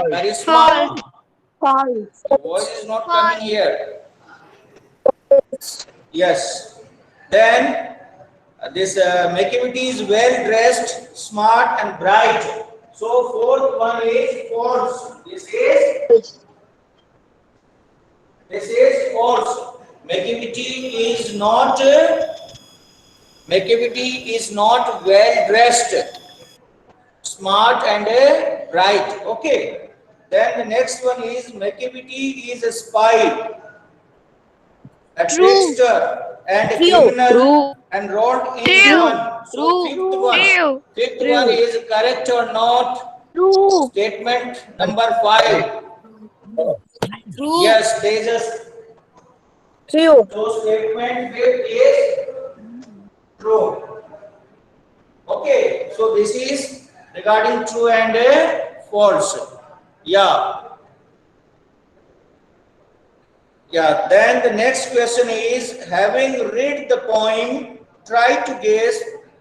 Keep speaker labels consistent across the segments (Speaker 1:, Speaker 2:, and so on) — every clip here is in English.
Speaker 1: False.
Speaker 2: Charisma,
Speaker 3: False.
Speaker 2: your voice is not coming
Speaker 1: False.
Speaker 2: here. Yes. Then this Makivity is well dressed, smart, and bright. So fourth one is false. This is false. Makivity is not. Makivity is not well dressed, smart, and bright. Okay. Then the next one is Makivity is a spy, a
Speaker 1: True.
Speaker 2: trickster, and a
Speaker 3: True.
Speaker 2: criminal, and wrought in
Speaker 1: True.
Speaker 2: one. So
Speaker 1: True.
Speaker 2: fifth one,
Speaker 1: True.
Speaker 2: fifth one
Speaker 3: True.
Speaker 2: is correct or not?
Speaker 3: True.
Speaker 2: Statement number 5.
Speaker 1: True.
Speaker 2: Yes, there is a
Speaker 3: True.
Speaker 2: so statement fifth is true. Okay, so this is regarding true and false. Yeah. Yeah, then the next question is, having read the poem, try to guess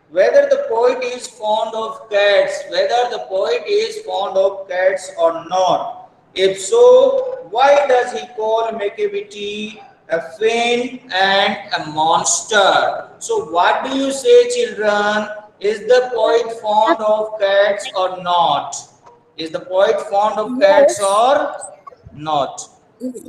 Speaker 2: whether the poet is fond of cats, whether the poet is fond of cats or not. If so, why does he call Macavity a fiend and a monster? So what do you say, children? Is the poet fond of cats or not? Is the poet fond of cats
Speaker 3: Yes.
Speaker 2: or not?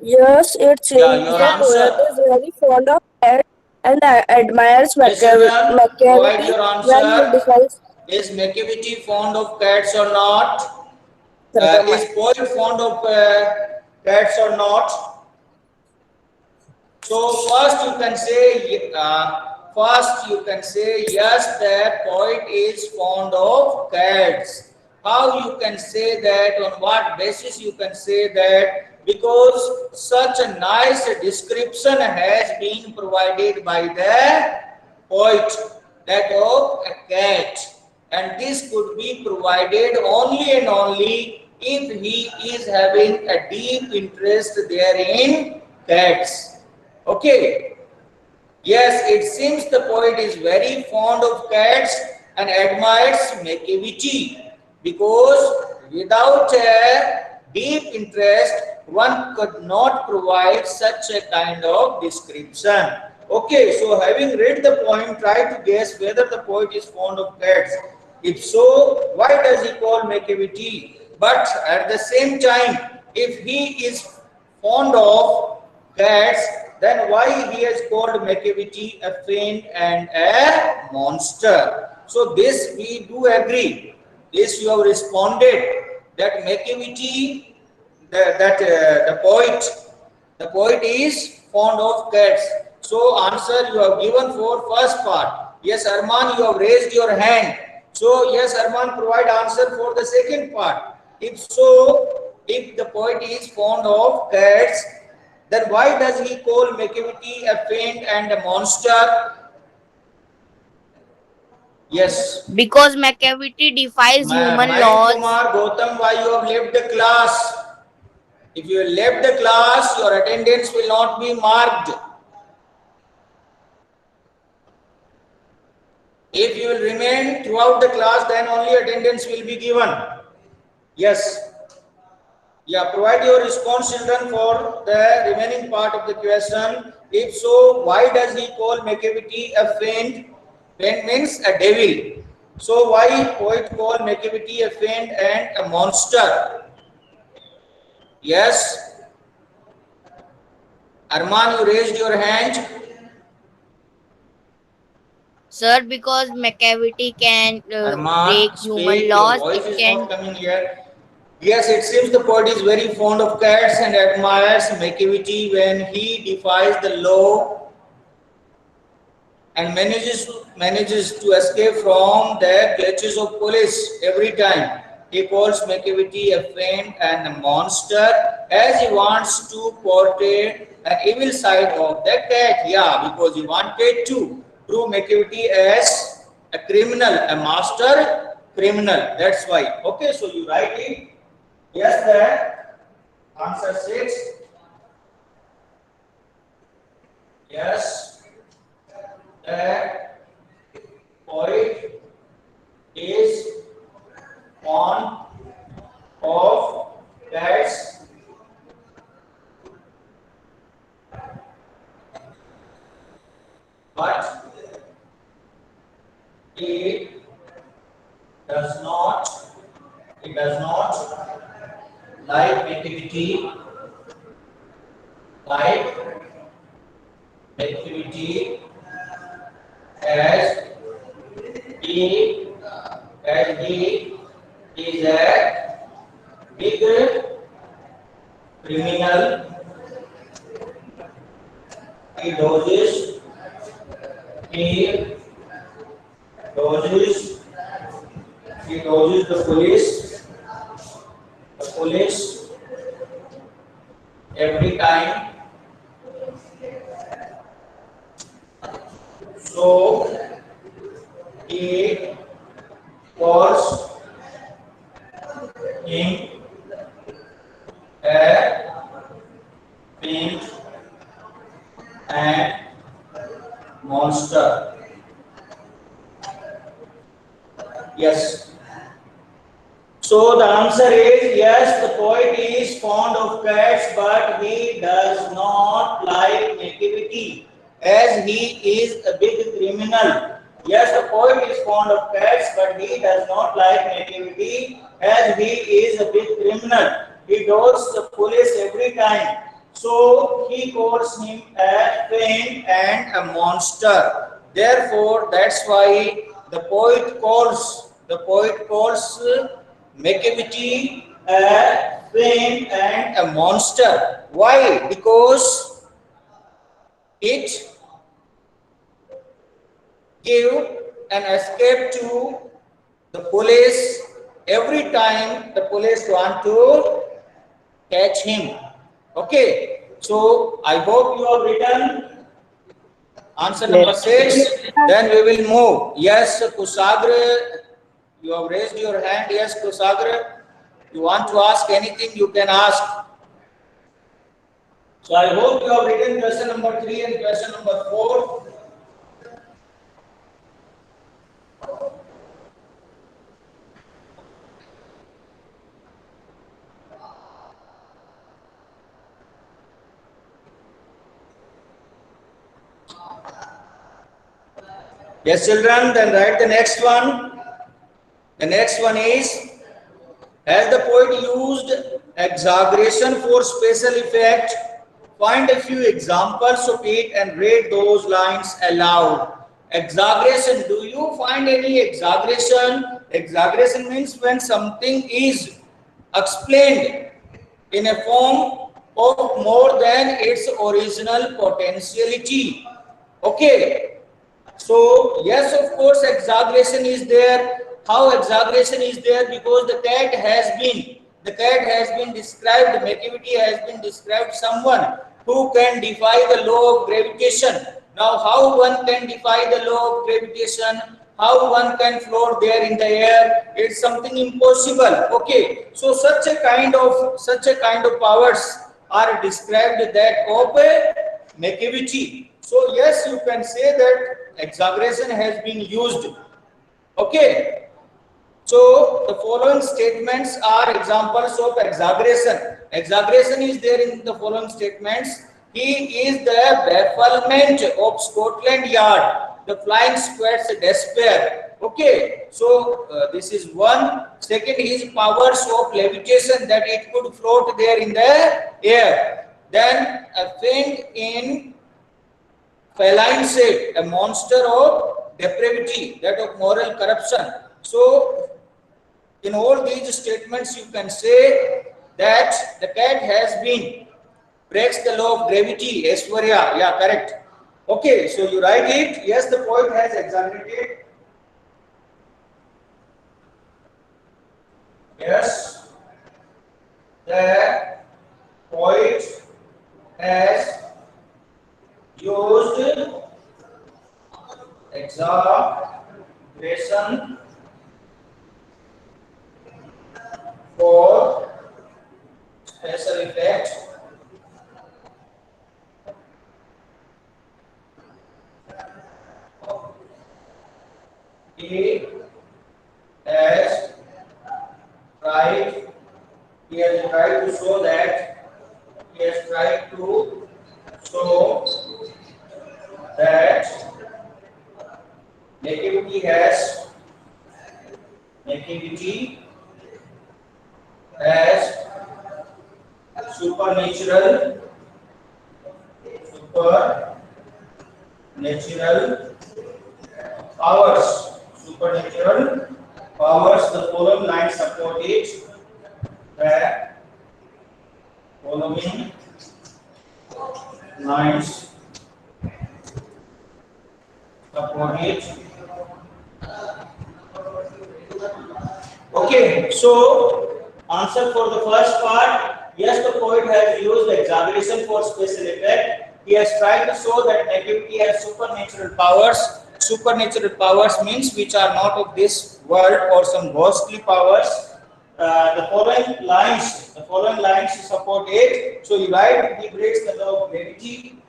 Speaker 3: Yes, it
Speaker 2: Yeah,
Speaker 3: seems
Speaker 2: your
Speaker 3: the
Speaker 1: Yes.
Speaker 3: poet
Speaker 2: answer.
Speaker 3: is very fond of cat and admires
Speaker 2: Yes, children, provide
Speaker 3: Macavity
Speaker 2: your
Speaker 3: when he
Speaker 2: answer.
Speaker 3: defines
Speaker 2: Is Macavity fond of cats or not?
Speaker 3: Sargama.
Speaker 2: Is poet fond of cats or not? So first you can say yes, that poet is fond of cats. How you can say that? On what basis you can say that? Because such a nice description has been provided by the poet, that of a cat, and this could be provided only and only if he is having a deep interest there in cats. Okay. Yes, it seems the poet is very fond of cats and admires Macavity, because without a deep interest, one could not provide such a kind of description. Okay, so having read the poem, try to guess whether the poet is fond of cats. If so, why does he call Macavity? But at the same time, if he is fond of cats, then why he has called Macavity a fiend and a monster? So this we do agree. This you have responded, that Macavity, the poet is fond of cats. So answer you have given for first part. Yes, Arman, you have raised your hand. So yes, Arman, provide answer for the second part. If so, if the poet is fond of cats, then why does he call Macavity a fiend and a monster? Yes.
Speaker 1: Because Macavity defies human
Speaker 2: Mayank
Speaker 1: laws.
Speaker 2: Kumar Gautam, why you have left the class? If you left the class, your attendance will not be marked. If you will remain throughout the class, then only attendance will be given. Yes. Yeah, provide your response, children, for the remaining part of the question. If so, why does he call Macavity a fiend? Fiend means a devil. So why poet call Macavity a fiend and a monster? Yes. Arman, you raised your hand.
Speaker 1: Sir, because Macavity can break
Speaker 2: Arman,
Speaker 1: human
Speaker 2: speak. Your
Speaker 1: laws,
Speaker 2: voice
Speaker 1: it
Speaker 2: is not
Speaker 1: can.
Speaker 2: coming here. Yes, it seems the poet is very fond of cats and admires Macavity when he defies the law and manages to escape from the clutches of police every time. He calls Macavity a fiend and a monster, as he wants to portray an evil side of the cat. Yeah, because he wanted to prove Macavity as a criminal, a master criminal. That's why. Okay, so you write it. Yes, the answer 6. Yes, the poet is fond of like activity, like activity as he is a big criminal. He dodges he dodges he dodges the police every time, so he calls him a pimp and monster. Yes. So the answer is yes, the poet is fond of cats, but he does not like nativity as he is a big criminal. Yes, the poet is fond of cats, but he does not like nativity as he is a big criminal. He dodges the police every time. So he calls him a fiend and a monster. Therefore, that's why the poet calls Macavity a fiend and a monster. Why? Because it gave an escape to the police every time the police want to catch him. Okay, so I hope you have written answer number 6. Then we will move. Yes, Kusagra, you have raised your hand. Yes, Kusagra, you want to ask anything, you can ask. So I hope you have written question number 3 and question number 4. Yes, children, then write the next one. The next one is, has the poet used exaggeration for special effect? Find a few examples of it and read those lines aloud. Exaggeration, do you find any exaggeration? Exaggeration means when something is explained in a form of more than its original potentiality. Okay. So yes, of course, exaggeration is there. How exaggeration is there? Because the cat has been described. Macavity has been described someone who can defy the law of gravitation. Now, how one can defy the law of gravitation? How one can float there in the air? It's something impossible. Okay, so such a kind of powers are described that of Macavity. So yes, you can say that exaggeration has been used. Okay. So the following statements are examples of exaggeration. Exaggeration is there in the following statements. He is the bafflement of Scotland Yard, the flying squad's despair. Okay, so this is one. Second, his powers of levitation, that it could float there in the air. Then a fiend in feline shape, a monster of depravity, that of moral corruption. So in all these statements you can say that the cat has been breaks the law of gravity. Aishwarya, yeah, correct. Okay, so you write it. Yes, the poet has exaggerated. Yes, the poet has used exaggeration for special effect. He has tried. He has tried to show that. He has tried to show that nativity supernatural powers. Supernatural powers. The following lines support it. The following lines support it. Okay, so answer for the first part. Yes, the poet has used exaggeration for special effect. He has tried to show that negativity has supernatural powers. Supernatural powers means which are not of this world or some ghostly powers. The following lines support it. So you write, he breaks the law of gravity.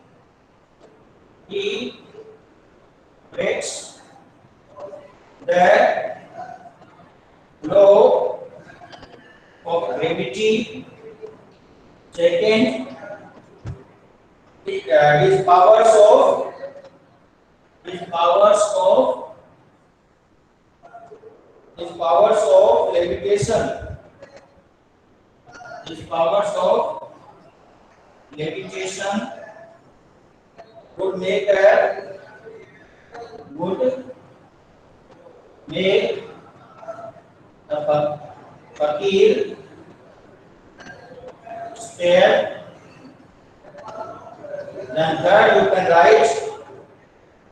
Speaker 2: He breaks the law of gravity. Second, his powers of levitation. His powers of levitation would make the fakir stare. Then third, you can write,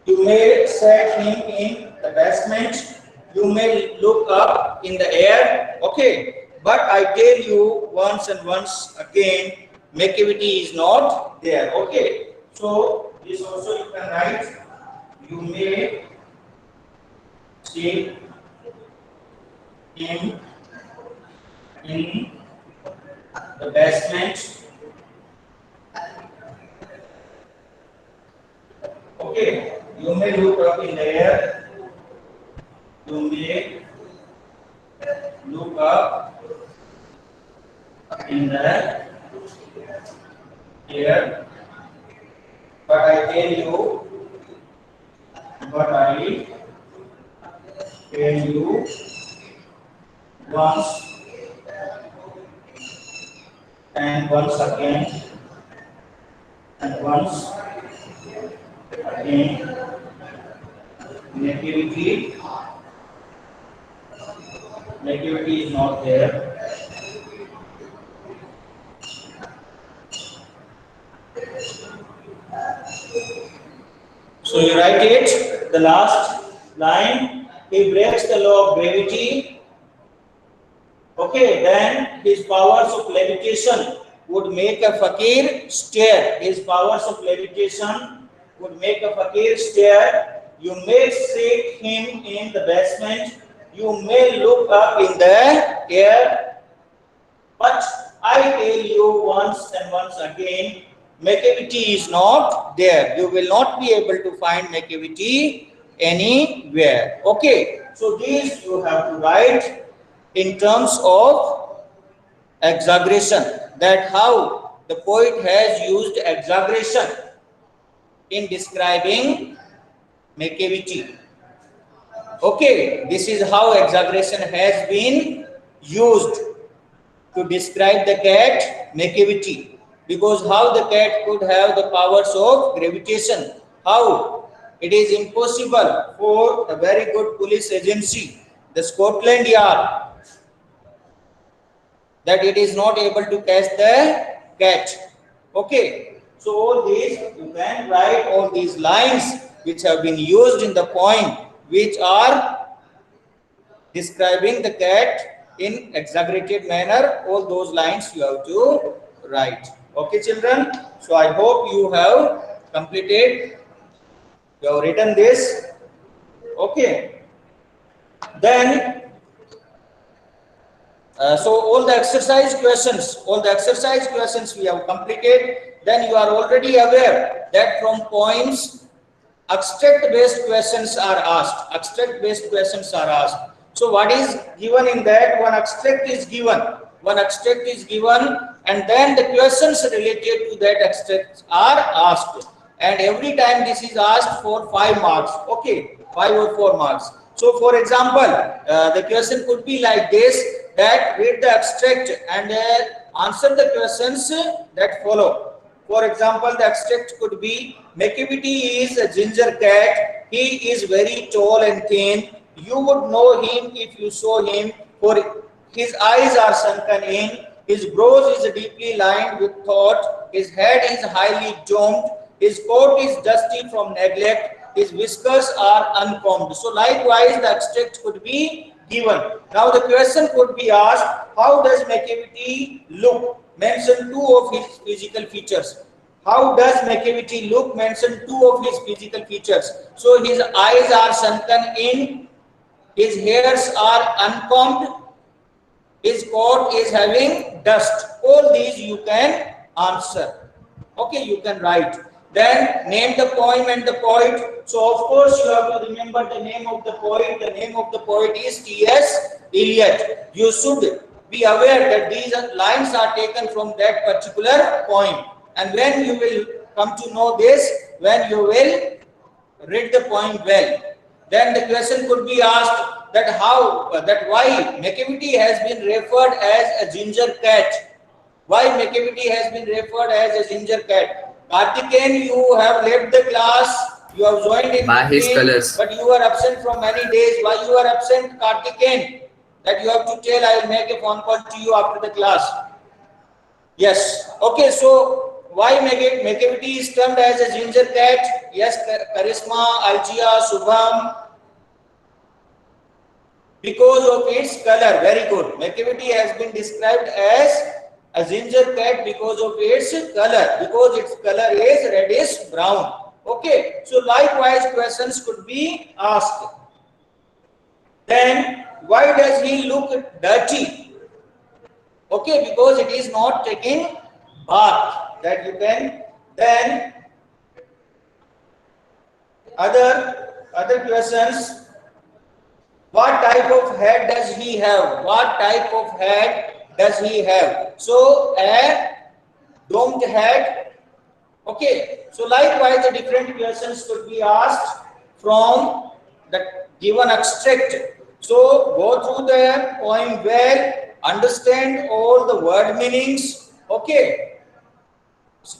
Speaker 2: you may set him in the basement, you may look up in the air. Okay, but I tell you once and once again, McCavity is not there. Okay, so this also you can write, you may see him in the basement. Okay, you may look up in the air. You may look up in the air. But I tell you once and once again and once again, negativity is not there. So you write it, the last line, he breaks the law of gravity. Okay, then his powers of levitation would make a fakir stare. His powers of levitation would make a fakir stare. You may seek him in the basement. You may look up in the air. But I tell you once and once again, McCavity is not there. You will not be able to find McCavity anywhere. Okay, so these you have to write in terms of exaggeration, that how the poet has used exaggeration in describing McCavity. Okay, this is how exaggeration has been used to describe the cat McCavity. Because how the cat could have the powers of gravitation? How? It is impossible for a very good police agency, the Scotland Yard, that it is not able to catch the cat. Okay, so all these, you can write all these lines which have been used in the poem, which are describing the cat in exaggerated manner. All those lines you have to write. Okay, children, so I hope you have completed, you have written this. Okay, then so all the exercise questions we have completed. Then you are already aware that from poems abstract based questions are asked. So what is given in that? One abstract is given, and then the questions related to that abstract are asked, and every time this is asked for 5 marks. Okay, 5 or 4 marks. So for example, the question could be like this, that read the abstract and answer the questions that follow. For example, the abstract could be McAvity is a ginger cat. He is very tall and thin. You would know him if you saw him, for his eyes are sunken in. His brows is deeply lined with thought. His head is highly domed. His coat is dusty from neglect. His whiskers are uncombed. So likewise, the abstract could be given. Now the question could be asked, how does McAvity look? Mention two of his physical features. How does McAvity look? Mention two of his physical features. So his eyes are sunken in, his hairs are uncombed, his coat is having dust. All these you can answer. Okay, you can write. Then name the poem and the poet. So of course you have to remember the name of the poet. The name of the poet is T.S. Eliot. You should be aware that these lines are taken from that particular poem. And when you will come to know this, when you will read the poem well, then the question could be asked that why McAvity has been referred as a ginger cat. Why McAvity has been referred as a ginger cat? Karthikeyan, you have left the class, you have joined in
Speaker 4: By his
Speaker 2: between,
Speaker 4: colors.
Speaker 2: but you are absent from many days. Why you are absent, Karthikeyan? That you have to tell. I will make a phone call to you after the class. Yes. Okay. So why McAvity is termed as a ginger cat? Yes, Charisma, Algia, Subham. Because of its color. Very good. McAvity has been described as a ginger cat because of its color. Because its color is reddish brown. Okay. So likewise questions could be asked. Then why does he look dirty? Okay, because it is not taking bath. That you can. Then other questions. What type of head does he have? What type of head does he have? So a domed head. Okay. So likewise, the different questions could be asked from the given extract. So go through the poem well, understand all the word meanings. Okay.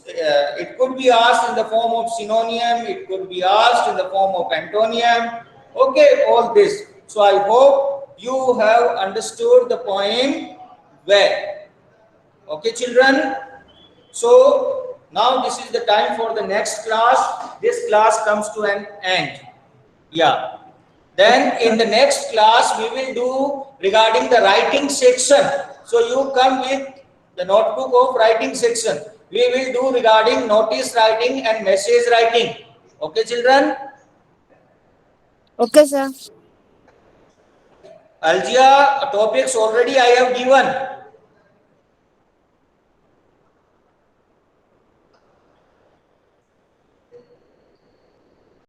Speaker 2: It could be asked in the form of synonym. It could be asked in the form of antonym. Okay, all this. So I hope you have understood the poem well. Okay, children. So now this is the time for the next class. This class comes to an end. Yeah. Then in the next class we will do regarding the writing section. So you come with the notebook of writing section. We will do regarding notice writing and message writing. Okay, children.
Speaker 1: Okay, sir.
Speaker 2: Algia topics already I have given.